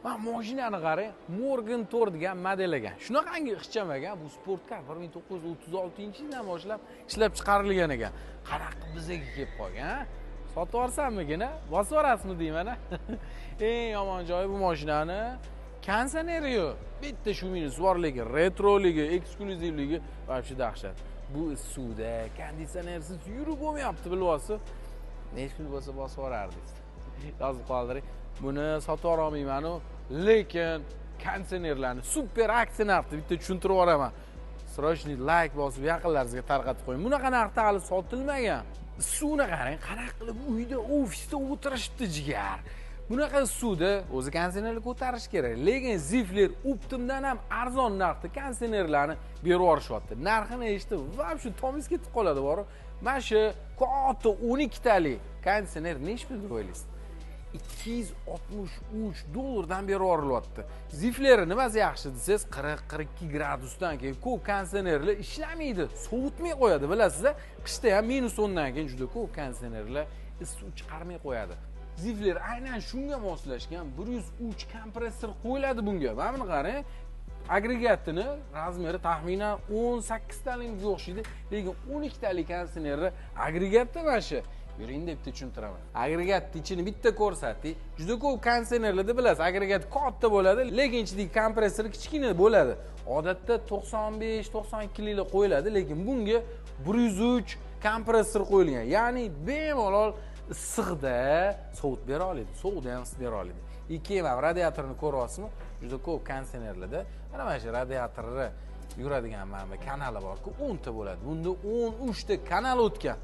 Mana mashinani qarang, Morgan Tour degan model ekan. Shunaqangi ixcham ekan, bu sportkar 1936-yildan boshlab ishlab chiqarilgan ekan. Qanaqa bizaga kelib qolgan, sotib olsammikin-a? Bosib yuborasizmi deyman-a? Eng yomon joyi bu mashinani konditsioneri yo'q. Bitta shu minus bor, lekin retroligi, ekskluzivligi вообще dahshat. Bu suvda konditsionersiz yurib bo'lmayapti, bilyapsiz. Necha pul bo'lsa bosib yuborardingiz. Yozib qoldiring. Buni sotib olmayman-u, lekin konditsionerlarni super aksiya narxda bitta tushuntirib yuboraman. Срочный like bosib yaqinlaringizga tarqatib qo'ying. Bunaqa narxda hali sotilmagan. Suvni qarang, qanaqa qilib uyda, ofisda o'tirishibdi jigar. Bunaqa suvda o'zi konditsionerni ko'tarish kerak, lekin Zifler Optimdan ham arzon narxda konditsionerlarni berib yuborishyapti. Narxini eshitib, va shu tomingiz ketib qoladi, bor. Mana shu katta 12 talik konditsioner nechta deb o'ylaysiz? $263 dan beri yuborilyapti. Zifleri nimasi yaxshi desangiz, 40-42 gradusdan keyin ko'p konditsionerlar ishlamaydi, sovutmay qo'yadi, bilasizlar. Qishda ham -10 dan keyin juda ko'p konditsionerlar issiq chiqarmay qo'yadi. Zifler aynan shunga moslashgan 103 kompressor qo'yiladi bunga. Mana buni qarang. Agregatini razmeri taxminan 18 talikka o'xshaydi, lekin 12 talik konditsionerni agregatda mana shu. Yuring deb tushuntiraman. Agregatni ichini bitta ko'rsating. Juda ko'p konditsionerlarda bilasiz, agregat katta bo'ladi, lekin ichidagi kompressor kichkina bo'ladi. Odatda 95-92 liklar qo'yiladi, lekin bunga 103 kompressor qo'yilgan. Ya'ni bemalol issiqda sovut bera oladi, sovuqda ham issiq bera oladi. Ikki ham radiatorni ko'ryapsizmi? Juda ko'p konditsionerlarda mana shu radiatorni yuradigan mana bu kanali bor-ku, 10 ta bo'ladi. Bunda 13 ta kanal o'tgan.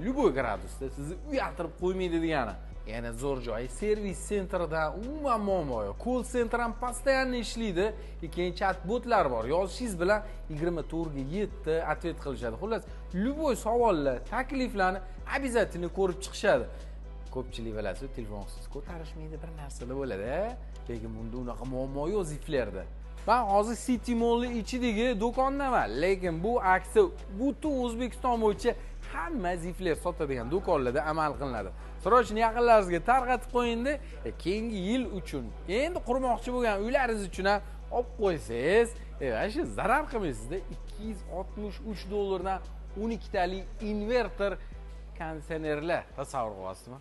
Любой gradusda sizni uyaltirib qo'ymaydi degani. Yana zo'r joyi servis sentrida umuman muammo yo'q. Call center ham постоянно ishlaydi. Keyin chatbotlar bor. Yozishingiz bilan 24/7 ответ qilishadi. Xullas, любой savollar, takliflarni обязательно ko'rib chiqishadi. Ko'pchilik bilasiz, telefonsiz ko'tarishmaydi, bir narsada bo'ladi, lekin bunda unaqa muammo yo'q Ziflerda. Men hozir City Mall'ning ichidagi do'kondaman, lekin bu aksiya butun O'zbekiston bo'yicha hamma Zifler sotadigan do'konlarda amal qilinadi. Srochni yaqinlaringizga tarqatib qo'ying-da, keyingi yil uchun, endi qurmoqchi bo'lgan uylaringiz uchun ham olib qo'ysangiz, shu zarar qilmaysizda. $263 dan 12 talik inverter konditsionerlar tasavvur qilasizmi?